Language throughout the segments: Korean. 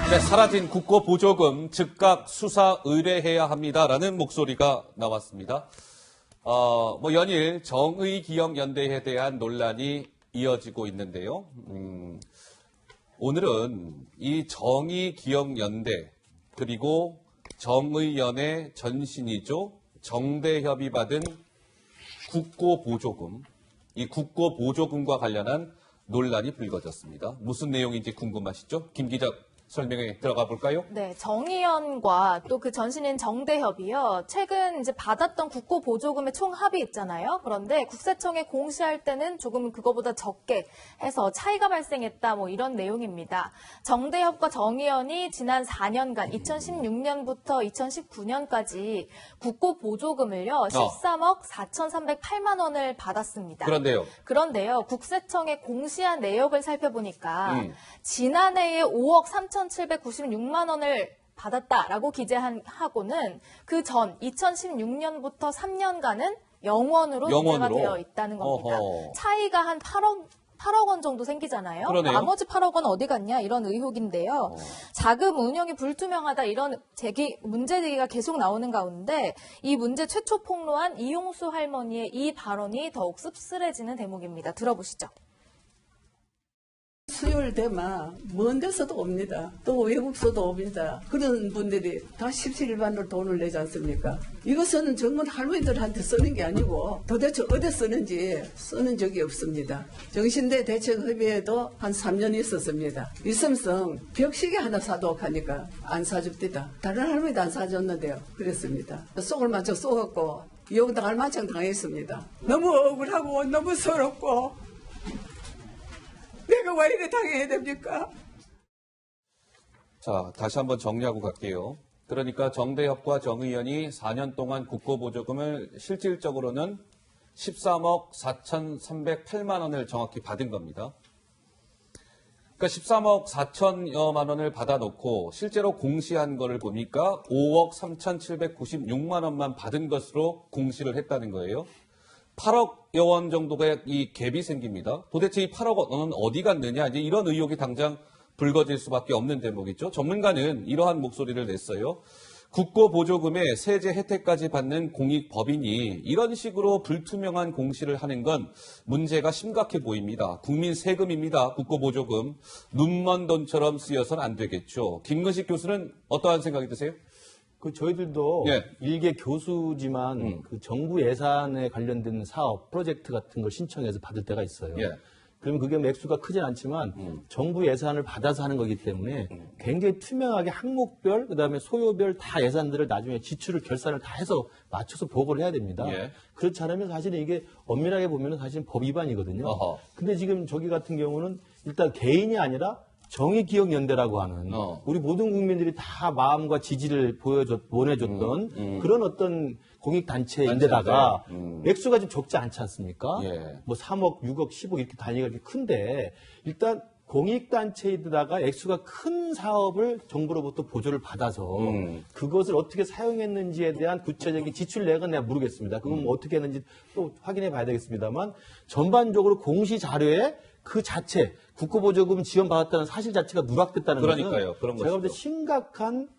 네, 사라진 국고보조금 즉각 수사 의뢰해야 합니다라는 목소리가 나왔습니다. 연일 정의기억연대에 대한 논란이 이어지고 있는데요. 오늘은 이 정의기억연대 그리고 정의연의 전신이죠. 정대협이 받은 국고보조금, 이 국고보조금과 관련한 논란이 불거졌습니다. 무슨 내용인지 궁금하시죠? 김 기자 설명에 들어가 볼까요? 네, 정의연과 또 그 전신인 정대협이요. 최근 이제 받았던 국고 보조금의 총합이 있잖아요. 그런데 국세청에 공시할 때는 조금 그거보다 적게 해서 차이가 발생했다 이런 내용입니다. 정대협과 정의연이 지난 4년간 2016년부터 2019년까지 국고 보조금을요. 13억 4,308만 원을 받았습니다. 그런데요. 국세청에 공시한 내역을 살펴보니까 지난해에 5억 3,796만 원을 받았다라고 기재하고는 그 전 2016년부터 3년간은 영원으로 기재가 되어 있다는 겁니다. 어허. 차이가 한 8억 원 정도 생기잖아요. 그러네요. 나머지 8억 원 어디 갔냐 이런 의혹인데요. 자금 운영이 불투명하다 이런 문제 제기가 계속 나오는 가운데 이 문제 최초 폭로한 이용수 할머니의 이 발언이 더욱 씁쓸해지는 대목입니다. 들어보시죠. 수요일 되면 먼 데서도 옵니다. 또 외국서도 옵니다. 그런 분들이 다 십시일반으로 돈을 내지 않습니까? 이것은 정말 할머니들한테 쓰는 게 아니고 도대체 어디 쓰는지 쓰는 적이 없습니다. 정신대 대책협의회도 한 3년 있었습니다. 이সম성 벽시계 하나 사도록 하니까 안 사줍디다. 다른 할머니도 안 사줬는데요. 그랬습니다. 속을 맞춰 쏘았고 이용당할 만큼 당했습니다. 너무 억울하고 너무 서럽고 내가 왜 이래 당해야 됩니까? 자, 다시 한번 정리하고 갈게요. 그러니까 정대협과 정의연이 4년 동안 국고보조금을 실질적으로는 13억 4,308만 원을 정확히 받은 겁니다. 그러니까 13억 4천여만 원을 받아놓고 실제로 공시한 거를 보니까 5억 3,796만 원만 받은 것으로 공시를 했다는 거예요. 8억여 원 정도가 이 갭이 생깁니다. 도대체 이 8억 원은 어디 갔느냐, 이제 이런 의혹이 당장 불거질 수밖에 없는 대목이죠. 전문가는 이러한 목소리를 냈어요. 국고보조금의 세제 혜택까지 받는 공익법인이 이런 식으로 불투명한 공시를 하는 건 문제가 심각해 보입니다. 국민 세금입니다. 국고보조금. 눈먼 돈처럼 쓰여서는 안 되겠죠. 김근식 교수는 어떠한 생각이 드세요? 저희들도 일개 교수지만 그 정부 예산에 관련된 사업, 프로젝트 같은 걸 신청해서 받을 때가 있어요. 그러면 그게 액수가 크진 않지만 정부 예산을 받아서 하는 거기 때문에 굉장히 투명하게 항목별, 그다음에 소요별 다 예산들을 나중에 지출을 결산을 다 해서 맞춰서 보고를 해야 됩니다. 그렇지 않으면 사실은 이게 엄밀하게 보면 사실은 법 위반이거든요. 근데 지금 저기 같은 경우는 일단 개인이 아니라 정의기억연대라고 하는 우리 모든 국민들이 다 마음과 지지를 보내줬던 그런 어떤 공익단체인데다가 액수가 좀 적지 않지 않습니까? 3억, 6억, 10억 이렇게 단위가 이렇게 큰데 일단 공익단체에다가 액수가 큰 사업을 정부로부터 보조를 받아서 그것을 어떻게 사용했는지에 대한 구체적인 지출 내역은 내가 모르겠습니다. 그건 어떻게 했는지 또 확인해 봐야 되겠습니다만 전반적으로 공시 자료에 그 자체 국고보조금 지원받았다는 사실 자체가 누락됐다는 것은 제가 볼 때 심각한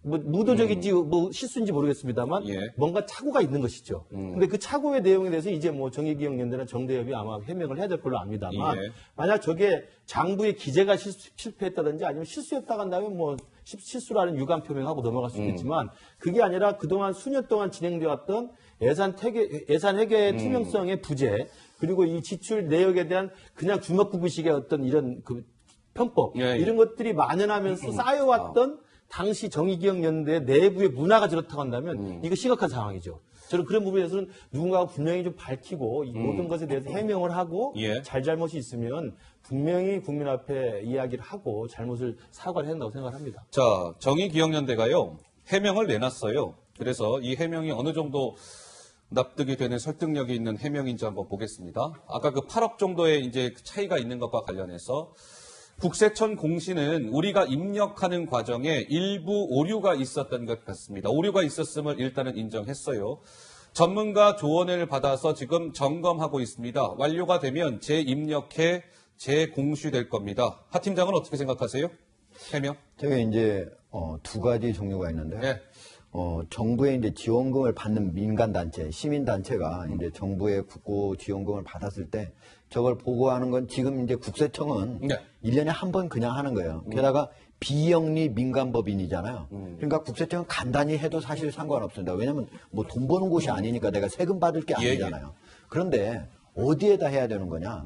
무도적인지 실수인지 모르겠습니다만 뭔가 착오가 있는 것이죠. 근데 그 착오의 내용에 대해서 이제 정의기억연대나 정대협이 아마 해명을 해야 될 걸로 압니다만 만약 저게 장부의 기재가 실패했다든지 아니면 실수였다고 한다면 실수라는 유감 표명하고 넘어갈 수 있겠지만 그게 아니라 그동안 수년 동안 진행되었던 예산 회계의 투명성의 부재 그리고 이 지출 내역에 대한 그냥 주먹구구식의 어떤 이런 그 편법 이런 것들이 만연하면서 쌓여왔던 당시 정의기억연대 내부의 문화가 저렇다고 한다면 이거 심각한 상황이죠. 저는 그런 부분에서는 누군가가 분명히 좀 밝히고 이 모든 것에 대해서 해명을 하고 잘잘못이 있으면 분명히 국민 앞에 이야기를 하고 잘못을 사과를 해야 한다고 생각을 합니다. 자, 정의기억연대가요 해명을 내놨어요. 그래서 이 해명이 어느 정도 납득이 되는 설득력이 있는 해명인지 한번 보겠습니다. 아까 그 8억 정도의 이제 차이가 있는 것과 관련해서 국세청 공시는 우리가 입력하는 과정에 일부 오류가 있었던 것 같습니다. 오류가 있었음을 일단은 인정했어요. 전문가 조언을 받아서 지금 점검하고 있습니다. 완료가 되면 재입력해 재공시될 겁니다. 하 팀장은 어떻게 생각하세요? 해명? 저게 이제 두 가지 종류가 있는데 네. 정부의 이제 지원금을 받는 민간 단체, 시민 단체가 이제 정부의 국고 지원금을 받았을 때 저걸 보고하는 건 지금 이제 국세청은 네. 1년에 한 번 그냥 하는 거예요. 게다가 비영리 민간법인이잖아요. 그러니까 국세청은 간단히 해도 사실 상관없습니다. 왜냐하면 뭐 돈 버는 곳이 아니니까 내가 세금 받을 게 아니잖아요. 그런데 어디에다 해야 되는 거냐?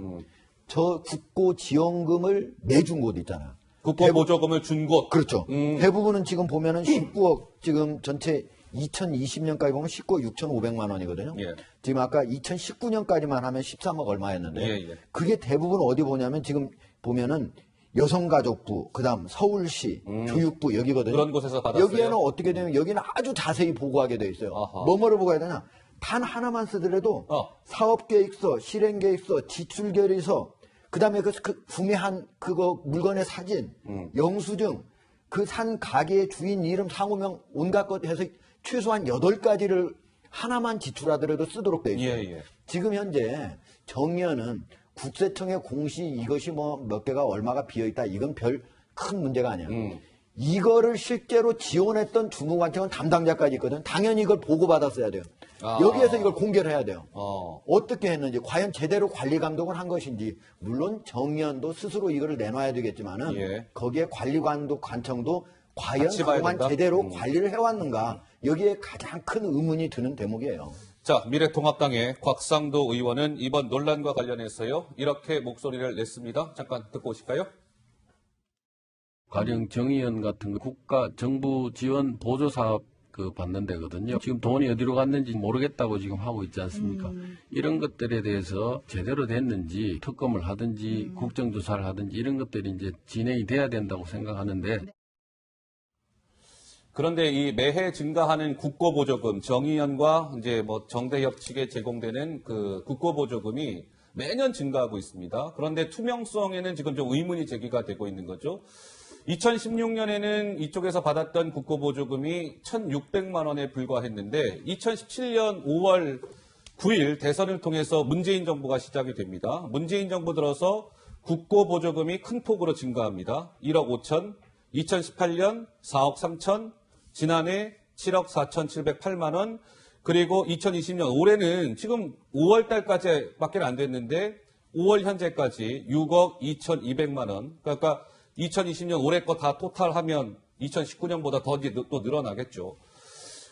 저 국고 지원금을 내준 곳 있잖아요. 국고 보조금을 준 곳. 그렇죠. 대부분은 지금 보면은 19억, 지금 전체 2020년까지 보면 19억 6,500만 원이거든요. 예. 지금 아까 2019년까지만 하면 13억 얼마였는데, 예, 예. 그게 대부분 어디 보냐면 지금 보면은 여성가족부, 그다음 서울시, 교육부 여기거든요. 그런 곳에서 받았어요? 여기에는 어떻게 되면 여기는 아주 자세히 보고하게 돼 있어요. 아하. 뭐뭐를 보고해야 되냐? 단 하나만 쓰더라도 사업계획서, 실행계획서, 지출결의서, 그다음에 그 구매한 그거 물건의 사진, 영수증, 그 산 가게의 주인 이름, 상호명, 온갖 것 해서 최소한 8가지를 하나만 지출하더라도 쓰도록 돼 있어요. 예, 예. 지금 현재 정의연은 국세청의 공시 이것이 뭐 몇 개가 얼마가 비어있다, 이건 별 큰 문제가 아니야. 이거를 실제로 지원했던 주무관청은 담당자까지 있거든. 당연히 이걸 보고받았어야 돼요. 여기에서 이걸 공개를 해야 돼요. 어떻게 했는지, 과연 제대로 관리 감독을 한 것인지. 물론 정의연도 스스로 이거를 내놔야 되겠지만은 예. 거기에 관리관도 관청도 과연 같이 봐야 그동안 된다? 제대로 관리를 해왔는가, 여기에 가장 큰 의문이 드는 대목이에요. 자, 미래통합당의 곽상도 의원은 이번 논란과 관련해서요, 이렇게 목소리를 냈습니다. 잠깐 듣고 오실까요? 가령 정의연 같은 거 국가 정부 지원 보조 사업 받는 데거든요. 지금 돈이 어디로 갔는지 모르겠다고 지금 하고 있지 않습니까? 이런 것들에 대해서 제대로 됐는지 특검을 하든지 국정조사를 하든지 이런 것들이 이제 진행이 돼야 된다고 생각하는데. 그런데 이 매해 증가하는 국고보조금, 정의연과 이제 뭐 정대협 측에 제공되는 그 국고보조금이 매년 증가하고 있습니다. 그런데 투명성에는 지금 좀 의문이 제기가 되고 있는 거죠. 2016년에는 이쪽에서 받았던 국고보조금이 1,600만 원에 불과했는데 2017년 5월 9일 대선을 통해서 문재인 정부가 시작이 됩니다. 문재인 정부 들어서 국고보조금이 큰 폭으로 증가합니다. 1억 5천, 2018년 4억 3천, 지난해 7억 4,708만 원, 그리고 2020년 올해는 지금 5월 달까지밖에 안 됐는데 5월 현재까지 6억 2,200만 원. 그러니까 2020년 올해 거 다 토탈하면 2019년보다 더 또 늘어나겠죠.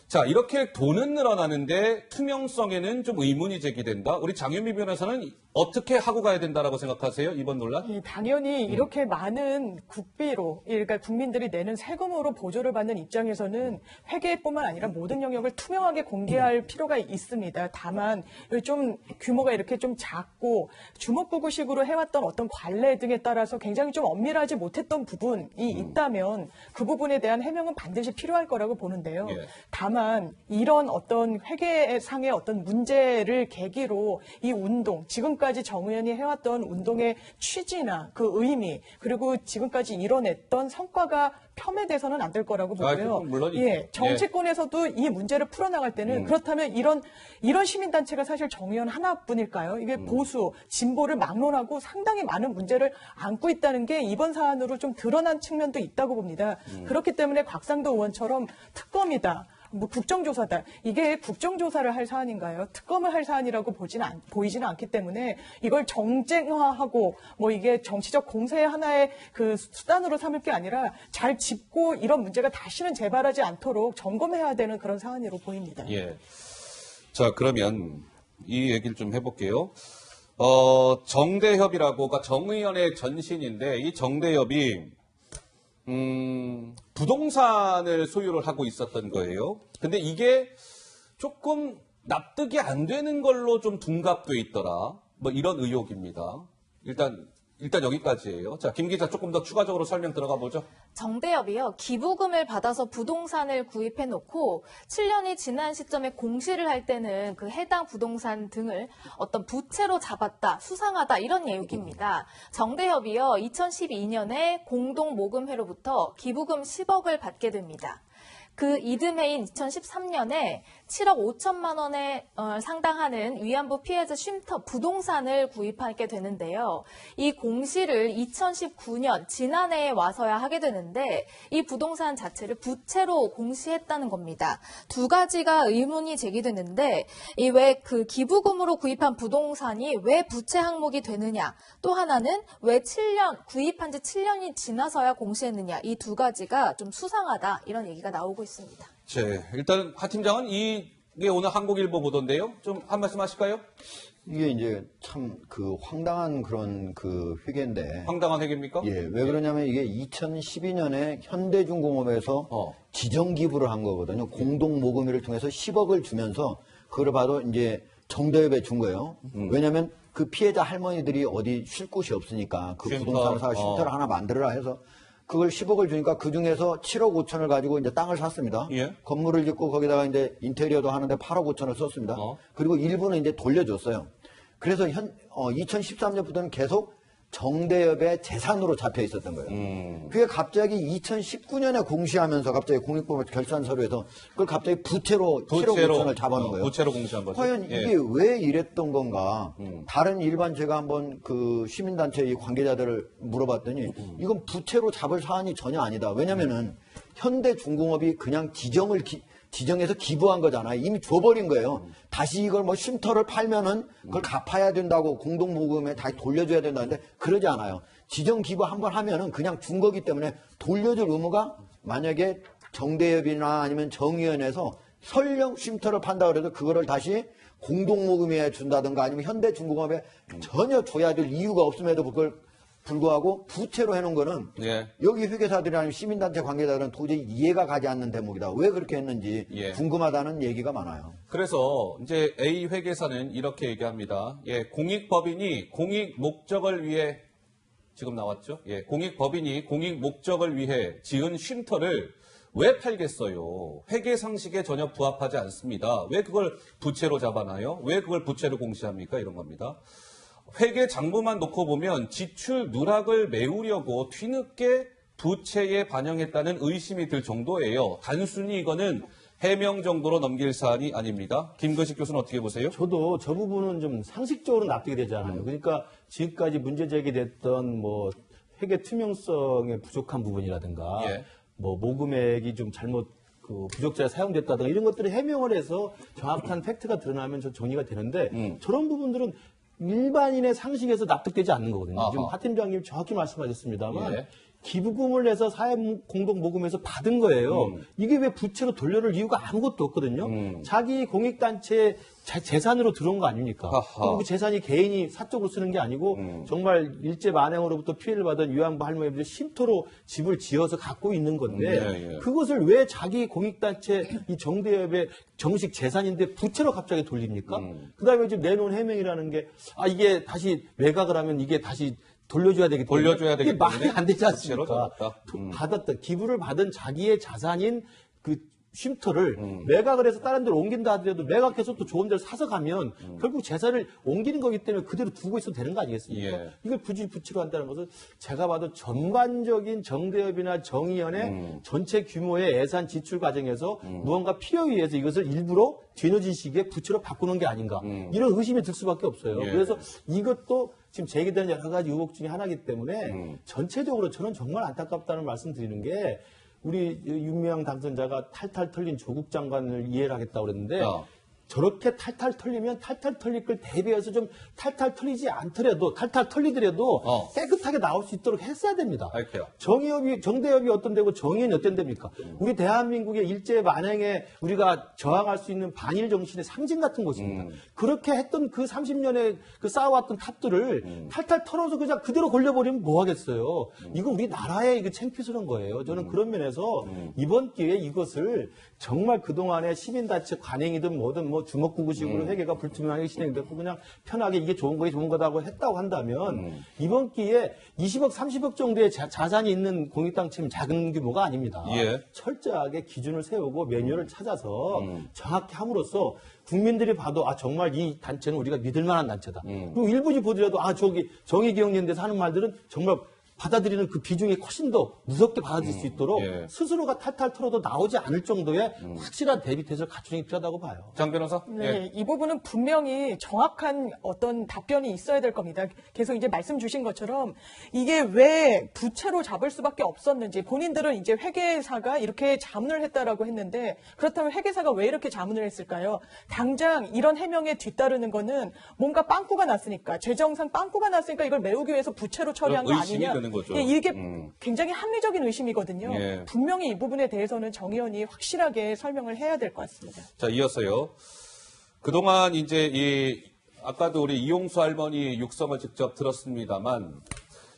자, 이렇게 돈은 늘어나는데 투명성에는 좀 의문이 제기된다. 우리 장윤미 변호사는 어떻게 하고 가야 된다라고 생각하세요? 이번 논란? 당연히 이렇게 많은 국비로, 그러니까 국민들이 내는 세금으로 보조를 받는 입장에서는 회계뿐만 아니라 모든 영역을 투명하게 공개할 필요가 있습니다. 다만 좀 규모가 이렇게 좀 작고 주먹구구식으로 해왔던 어떤 관례 등에 따라서 굉장히 좀 엄밀하지 못했던 부분이 있다면 그 부분에 대한 해명은 반드시 필요할 거라고 보는데요. 예. 다만 이런 어떤 회계상의 어떤 문제를 계기로 이 운동, 지금까지 정의연이 해왔던 운동의 취지나 그 의미, 그리고 지금까지 이뤄냈던 성과가 폄훼돼서는 안 될 거라고 보고요. 물론이죠. 예, 정치권에서도 이 문제를 풀어나갈 때는 그렇다면 이런 시민단체가 사실 정의연 하나뿐일까요? 이게 보수, 진보를 막론하고 상당히 많은 문제를 안고 있다는 게 이번 사안으로 좀 드러난 측면도 있다고 봅니다. 그렇기 때문에 곽상도 의원처럼 특검이다, 뭐 국정조사다. 이게 국정조사를 할 사안인가요? 특검을 할 사안이라고 보이지는 않기 때문에 이걸 정쟁화하고 뭐 이게 정치적 공세의 하나의 그 수단으로 삼을 게 아니라 잘 짚고 이런 문제가 다시는 재발하지 않도록 점검해야 되는 그런 사안으로 보입니다. 예. 자, 그러면 이 얘기를 좀 해볼게요. 정대협이라고, 그러니까 정의연의 전신인데 이 정대협이 부동산을 소유를 하고 있었던 거예요. 근데 이게 조금 납득이 안 되는 걸로 좀 둔갑돼 있더라. 뭐 이런 의혹입니다. 일단 여기까지예요. 자, 김 기자 조금 더 추가적으로 설명 들어가 보죠. 정대협이요, 기부금을 받아서 부동산을 구입해놓고 7년이 지난 시점에 공시를 할 때는 그 해당 부동산 등을 어떤 부채로 잡았다, 수상하다 이런 얘기입니다. 정대협이요, 2012년에 공동모금회로부터 기부금 10억을 받게 됩니다. 그 이듬해인 2013년에 7억 5천만 원에 상당하는 위안부 피해자 쉼터 부동산을 구입하게 되는데요. 이 공시를 2019년 지난해에 와서야 하게 되는데 이 부동산 자체를 부채로 공시했다는 겁니다. 두 가지가 의문이 제기되는데 이 왜 그 기부금으로 구입한 부동산이 왜 부채 항목이 되느냐, 또 하나는 왜 구입한 지 7년이 지나서야 공시했느냐, 이 두 가지가 좀 수상하다, 이런 얘기가 나오고 있습니다. 일단 하 팀장은 이게 오늘 한국일보 보도인데요. 좀 한 말씀 하실까요? 이게 이제 참 그 황당한 그런 그 회계인데. 황당한 회계입니까? 예, 왜 그러냐면 이게 2012년에 현대중공업에서 지정 기부를 한 거거든요. 공동 모금회를 통해서 10억을 주면서 그걸 봐도 이제 정대협에 준 거예요. 왜냐면 그 피해자 할머니들이 어디 쉴 곳이 없으니까 그 쉼터. 부동산을 사서 쉼터를 하나 만들어라 해서 그걸 10억을 주니까 그 중에서 7억 5천을 가지고 이제 땅을 샀습니다. 예. 건물을 짓고 거기다가 이제 인테리어도 하는데 8억 5천을 썼습니다. 그리고 일부는 이제 돌려줬어요. 그래서 2013년부터는 계속 정대협의 재산으로 잡혀 있었던 거예요. 그게 갑자기 2019년에 공시하면서 갑자기 공익법 결산 서류에서 그걸 갑자기 부채로 7억 5천을 잡아놓은 거예요. 부채로 공시한 거죠. 과연 이게 왜 이랬던 건가? 다른 일반 제가 한번 그 시민단체 이 관계자들을 물어봤더니 이건 부채로 잡을 사안이 전혀 아니다. 왜냐면은 현대중공업이 그냥 지정해서 기부한 거잖아요. 이미 줘버린 거예요. 다시 이걸 뭐 쉼터를 팔면은 그걸 갚아야 된다고 공동모금에 다시 돌려줘야 된다는데 그러지 않아요. 지정 기부 한번 하면은 그냥 준 거기 때문에 돌려줄 의무가 만약에 정대협이나 아니면 정의연에서 설령 쉼터를 판다 그래도 그거를 다시 공동모금에 준다든가 아니면 현대중공업에 전혀 줘야 될 이유가 없음에도 그걸 불구하고 부채로 해놓은 거는 여기 회계사들이 아니면 시민단체 관계자들은 도저히 이해가 가지 않는 대목이다. 왜 그렇게 했는지 궁금하다는 얘기가 많아요. 그래서 이제 A 회계사는 이렇게 얘기합니다. 공익법인이 공익 목적을 위해 지금 나왔죠? 공익법인이 공익 목적을 위해 지은 쉼터를 왜 팔겠어요? 회계 상식에 전혀 부합하지 않습니다. 왜 그걸 부채로 잡아놔요? 왜 그걸 부채로 공시합니까? 이런 겁니다. 회계 장부만 놓고 보면 지출 누락을 메우려고 뒤늦게 부채에 반영했다는 의심이 들 정도예요. 단순히 이거는 해명 정도로 넘길 사안이 아닙니다. 김근식 교수는 어떻게 보세요? 저도 저 부분은 좀 상식적으로 납득이 되잖아요. 그러니까 지금까지 문제 제기됐던 뭐 회계 투명성의 부족한 부분이라든가 뭐 모금액이 좀 잘못 그 부적자에 사용됐다든가 이런 것들을 해명을 해서 정확한 팩트가 드러나면 저 정리가 되는데 저런 부분들은 일반인의 상식에서 납득되지 않는 거거든요. 지금 하 팀장님 정확히 말씀하셨습니다만 기부금을 내서 사회공동모금에서 받은 거예요. 이게 왜 부채로 돌려줄 이유가 아무것도 없거든요. 자기 공익단체 재산으로 들어온 거 아닙니까? 그리고 그 재산이 개인이 사적으로 쓰는 게 아니고 정말 일제 만행으로부터 피해를 받은 위안부 할머니들이 쉼터로 집을 지어서 갖고 있는 건데 그것을 왜 자기 공익단체 이 정대협의 정식 재산인데 부채로 갑자기 돌립니까? 그다음에 지금 내놓은 해명이라는 게 이게 다시 매각을 하면 이게 다시 돌려줘야 되기 때문에 이게 말이 안 되지 않습니까? 기부를 받은 자기의 자산인 그 쉼터를 매각을 해서 다른 데로 옮긴다 하더라도 매각해서 또 좋은 데를 사서 가면 결국 재산을 옮기는 거기 때문에 그대로 두고 있어도 되는 거 아니겠습니까? 이걸 굳이 부채로 한다는 것은 제가 봐도 전반적인 정대협이나 정의연의 전체 규모의 예산 지출 과정에서 무언가 필요에 의해서 이것을 일부러 뒤늦은 시기에 부채로 바꾸는 게 아닌가 이런 의심이 들 수밖에 없어요. 그래서 이것도 지금 제기되는 여러 가지 의혹 중에 하나이기 때문에 전체적으로 저는 정말 안타깝다는 말씀 드리는 게 우리 윤미향 당선자가 탈탈 털린 조국 장관을 이해를 하겠다고 그랬는데 저렇게 탈탈 털리면 탈탈 털릴 걸 대비해서 좀 탈탈 털리지 않더라도 탈탈 털리더라도 깨끗하게 나올 수 있도록 했어야 됩니다. 정대협이 어떤 데고 정의연이 어떤 데입니까? 우리 대한민국의 일제 만행에 우리가 저항할 수 있는 반일 정신의 상징 같은 곳입니다. 그렇게 했던 그 30년에 그 쌓아왔던 탑들을 탈탈 털어서 그냥 그대로 걸려버리면 뭐 하겠어요? 이거 우리 나라의 이거 창피스러운 거예요. 저는 그런 면에서 이번 기회에 이것을 정말 그동안의 시민단체 관행이든 뭐든 뭐 주먹구구식으로 회계가 불투명하게 진행됐고 그냥 편하게 이게 좋은 거다고 했다고 한다면 이번 기회에 20억, 30억 정도의 자산이 있는 공익단체는 작은 규모가 아닙니다. 철저하게 기준을 세우고 매뉴얼을 찾아서 정확히 함으로써 국민들이 봐도 정말 이 단체는 우리가 믿을 만한 단체다. 그리고 일본이 보더라도 저기 정의기억연대에서 하는 말들은 정말 받아들이는 그 비중이 훨씬 더 무섭게 받아들일 수 있도록 예. 스스로가 탈탈 털어도 나오지 않을 정도의 확실한 대비 태세를 갖추는 게 필요하다고 봐요. 장 변호사? 네, 이 부분은 분명히 정확한 어떤 답변이 있어야 될 겁니다. 계속 이제 말씀 주신 것처럼 이게 왜 부채로 잡을 수밖에 없었는지 본인들은 이제 회계사가 이렇게 자문을 했다라고 했는데 그렇다면 회계사가 왜 이렇게 자문을 했을까요? 당장 이런 해명에 뒤따르는 거는 뭔가 빵꾸가 났으니까 재정상 빵꾸가 났으니까 이걸 메우기 위해서 부채로 처리한 거 의심이 아니냐? 되는 거죠. 예, 이게 굉장히 합리적인 의심이거든요. 예. 분명히 이 부분에 대해서는 정 의원이 확실하게 설명을 해야 될 것 같습니다. 자, 이어서요. 그동안 이제 아까도 우리 이용수 할머니 육성을 직접 들었습니다만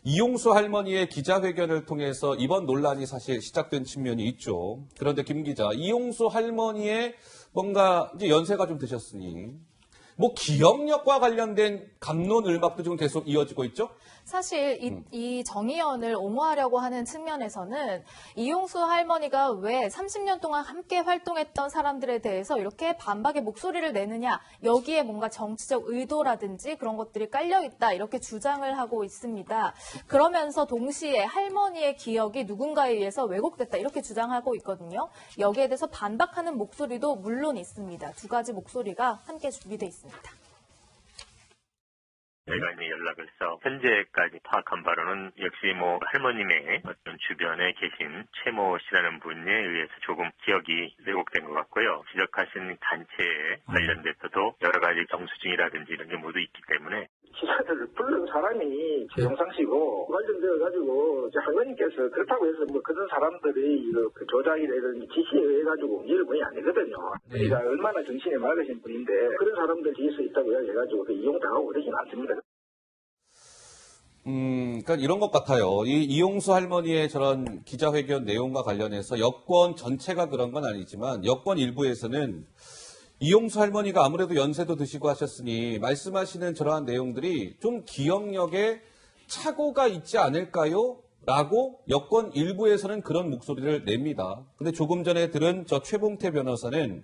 이용수 할머니의 기자회견을 통해서 이번 논란이 사실 시작된 측면이 있죠. 그런데 김 기자, 이용수 할머니의 뭔가 이제 연세가 좀 드셨으니 뭐 기억력과 관련된 갑론을박도 지금 계속 이어지고 있죠? 사실 이 정의연을 옹호하려고 하는 측면에서는 이용수 할머니가 왜 30년 동안 함께 활동했던 사람들에 대해서 이렇게 반박의 목소리를 내느냐, 여기에 뭔가 정치적 의도라든지 그런 것들이 깔려있다 이렇게 주장을 하고 있습니다. 그러면서 동시에 할머니의 기억이 누군가에 의해서 왜곡됐다 이렇게 주장하고 있거든요. 여기에 대해서 반박하는 목소리도 물론 있습니다. 두 가지 목소리가 함께 준비되어 있습니다. 제가 이제 연락을 해서 현재까지 파악한 바로는 역시 뭐 할머님의 어떤 주변에 계신 최모 씨라는 분에 의해서 조금 기억이 왜곡된 것 같고요. 지적하신 단체에 관련돼서도 여러 가지 정수증이라든지 이런 게 모두 있기 때문에 기사들을 부른 사람이 최영상 씨고 관련되어가지고 할머니께서 그렇다고 해서 뭐 그런 사람들이 그 조작이라든지 지시에 의해 가지고 움직이는 분이 아니거든요. 그러니까 얼마나 정신이 맑으신 분인데 그런 사람들 뒤에서 있다고 해가지고 이용당하고 그러진 않습니다. 그러니까 이런 것 같아요. 이 이용수 할머니의 저런 기자회견 내용과 관련해서 여권 전체가 그런 건 아니지만 여권 일부에서는 이용수 할머니가 아무래도 연세도 드시고 하셨으니 말씀하시는 저러한 내용들이 좀 기억력에 착오가 있지 않을까요? 라고 여권 일부에서는 그런 목소리를 냅니다. 근데 조금 전에 들은 저 최봉태 변호사는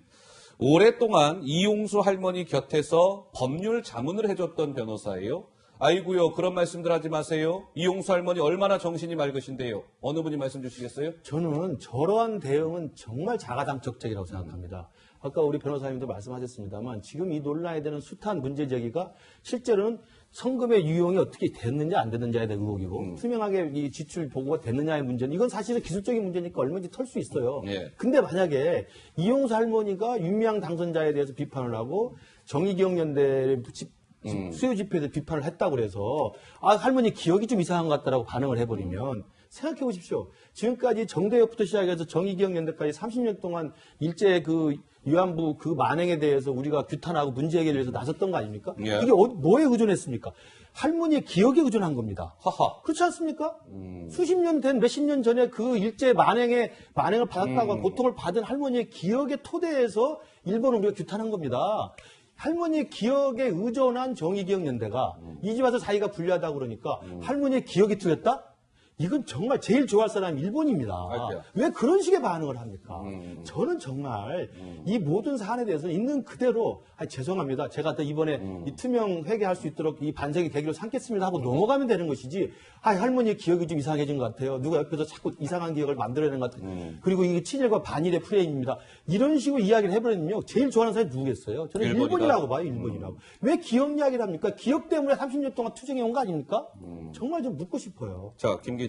오랫동안 이용수 할머니 곁에서 법률 자문을 해줬던 변호사예요. 아이고요, 그런 말씀들 하지 마세요. 이용수 할머니 얼마나 정신이 맑으신데요. 어느 분이 말씀 주시겠어요? 저는 저러한 대응은 정말 자가당착적이라고 생각합니다. 아까 우리 변호사님도 말씀하셨습니다만 지금 이 논란에 대한 숱한 문제 제기가 실제로는 성금의 유용이 어떻게 됐느냐 안 됐느냐에 대한 의혹이고 투명하게 이 지출 보고가 됐느냐의 문제는 이건 사실은 기술적인 문제니까 얼마든지 털 수 있어요. 예. 근데 만약에 이용수 할머니가 윤미향 당선자에 대해서 비판을 하고 정의기억연대를 수요 집회에서 비판을 했다고 그래서 할머니 기억이 좀 이상한 것 같다라고 반응을 해버리면 생각해 보십시오. 지금까지 정대협부터 시작해서 정의기억연대까지 30년 동안 일제 그 위안부 그 만행에 대해서 우리가 규탄하고 문제 해결을 위해서 나섰던 거 아닙니까? 예. 이게 뭐에 의존했습니까? 할머니의 기억에 의존한 겁니다. 하하. 그렇지 않습니까? 수십 년 된 몇십 년 전에 그 일제 만행을 받았다가 고통을 받은 할머니의 기억의 토대에서 일본을 우리가 규탄한 겁니다. 할머니의 기억에 의존한 정의기억연대가 이 집 와서 자기가 불리하다고 그러니까 할머니의 기억이 틀렸다? 이건 정말 제일 좋아할 사람이 일본입니다. 왜 그런 식의 반응을 합니까? 저는 정말 이 모든 사안에 대해서 있는 그대로 죄송합니다. 제가 또 이번에 이 투명 회계할 수 있도록 이 반성의 계기로 삼겠습니다 하고 넘어가면 되는 것이지 할머니의 기억이 좀 이상해진 것 같아요. 누가 옆에서 자꾸 이상한 기억을 만들어내는 것 같아요. 그리고 이게 친일과 반일의 프레임입니다. 이런 식으로 이야기를 해버리면요. 제일 좋아하는 사람이 누구겠어요? 저는 일본이라고 봐요. 일본이라고. 왜 기억 이야기를 합니까? 기억 때문에 30년 동안 투쟁해온 거 아닙니까? 정말 좀 묻고 싶어요. 자, 김 기자.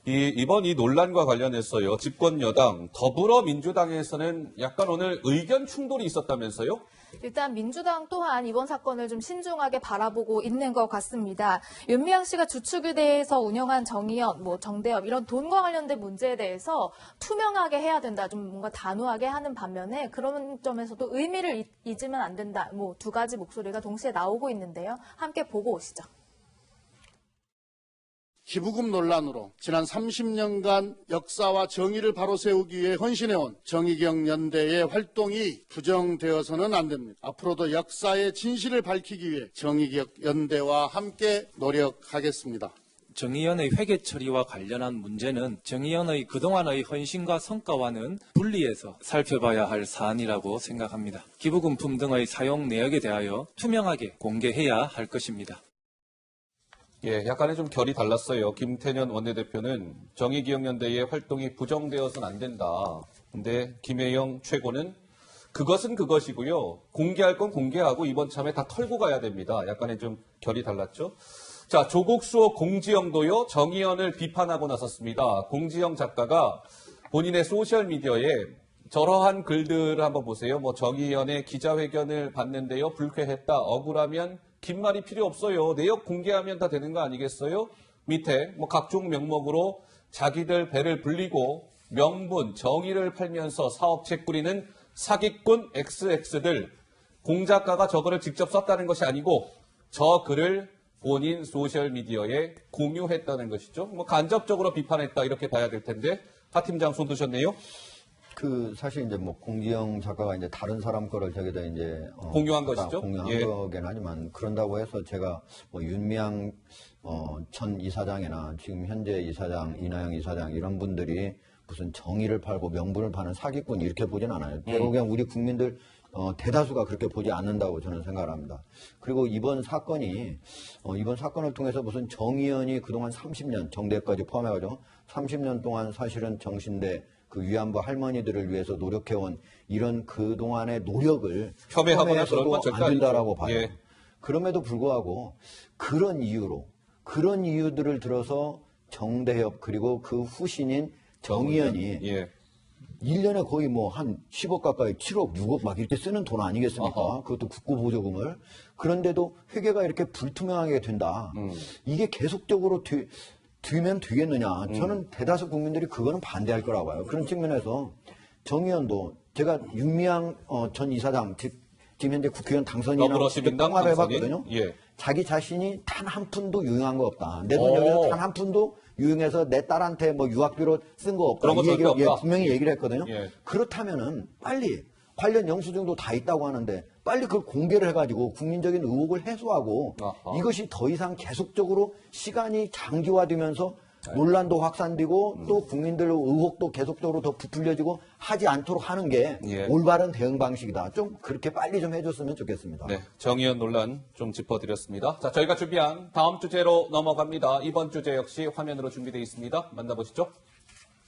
이번 이 논란과 관련해서요, 집권 여당 더불어민주당에서는 약간 오늘 의견 충돌이 있었다면서요? 일단 민주당 또한 이번 사건을 좀 신중하게 바라보고 있는 것 같습니다. 윤미향 씨가 주축의대에서 운영한 정의연, 정대협 이런 돈과 관련된 문제에 대해서 투명하게 해야 된다. 좀 뭔가 단호하게 하는 반면에 그런 점에서도 의미를 잊으면 안 된다. 두 가지 목소리가 동시에 나오고 있는데요. 함께 보고 오시죠. 기부금 논란으로 지난 30년간 역사와 정의를 바로 세우기 위해 헌신해온 정의기억연대의 활동이 부정되어서는 안 됩니다. 앞으로도 역사의 진실을 밝히기 위해 정의기억연대와 함께 노력하겠습니다. 정의연의 회계 처리와 관련한 문제는 정의연의 그동안의 헌신과 성과와는 분리해서 살펴봐야 할 사안이라고 생각합니다. 기부금품 등의 사용 내역에 대하여 투명하게 공개해야 할 것입니다. 예, 약간의 좀 결이 달랐어요. 김태년 원내대표는 정의기억연대의 활동이 부정되어서는 안 된다. 근데 김혜영 최고는 그것은 그것이고요. 공개할 건 공개하고 이번 참에 다 털고 가야 됩니다. 약간의 좀 결이 달랐죠. 자, 조국 수호 공지영도요. 정의연을 비판하고 나섰습니다. 공지영 작가가 본인의 소셜미디어에 저러한 글들을 한번 보세요. 뭐 정의연의 기자회견을 봤는데요. 불쾌했다. 억울하면 긴 말이 필요 없어요. 내역 공개하면 다 되는 거 아니겠어요? 밑에 뭐 각종 명목으로 자기들 배를 불리고 명분, 정의를 팔면서 사업체 꾸리는 사기꾼 XX들. 공 작가가 저 글을 직접 썼다는 것이 아니고 저 글을 본인 소셜미디어에 공유했다는 것이죠. 뭐 간접적으로 비판했다 이렇게 봐야 될 텐데 하 팀장 손 드셨네요. 사실 이제 뭐 공지영 작가가 이제 다른 사람 거를 저기다 이제 공유한 것이죠. 공유한 예. 거긴 하지만 그런다고 해서 제가 뭐 윤미향 전 이사장이나 지금 현재 이사장 이나영 이사장 이런 분들이 무슨 정의를 팔고 명분을 파는 사기꾼 이렇게 보진 않아요. 결국엔 우리 국민들 대다수가 그렇게 보지 않는다고 저는 생각을 합니다. 그리고 이번 사건을 통해서 무슨 정의연이 그동안 30년 정대까지 포함해가지고 30년 동안 사실은 정신대 그 위안부 할머니들을 위해서 노력해온 이런 그동안의 노력을 폄훼하거나 그런 건 절대 안 된다라고 아니죠. 봐요. 예. 그럼에도 불구하고 그런 이유들을 들어서 정대협 그리고 그 후신인 정의연이 예. 1년에 거의 뭐 한 10억 가까이 7억, 6억 막 이렇게 쓰는 돈 아니겠습니까? 어허. 그것도 국고보조금을. 그런데도 회계가 이렇게 불투명하게 된다. 이게 계속적으로 되면 되겠느냐. 저는 대다수 국민들이 그거는 반대할 거라고 봐요. 그런 측면에서 정의연도 제가 윤미향 전 이사장, 지금 현재 국회의원 당선인하고 더불어시민당 통화를 당선인? 해봤거든요. 예. 자기 자신이 단 한 푼도 유용한 거 없다. 내 돈 여기서 단 한 푼도 유용해서 내 딸한테 뭐 유학비로 쓴 거 없다. 그런 거 이 얘기를 절대 없다. 분명히 얘기를 했거든요. 예. 그렇다면은 빨리 관련 영수증도 다 있다고 하는데 빨리 그걸 공개를 해가지고 국민적인 의혹을 해소하고 아하. 이것이 더 이상 계속적으로 시간이 장기화되면서 논란도 확산되고 또 국민들 의혹도 계속적으로 더 부풀려지고 하지 않도록 하는 게 예. 올바른 대응 방식이다. 좀 그렇게 빨리 좀 해줬으면 좋겠습니다. 네, 정의연 논란 좀 짚어드렸습니다. 자, 저희가 준비한 다음 주제로 넘어갑니다. 이번 주제 역시 화면으로 준비되어 있습니다. 만나보시죠.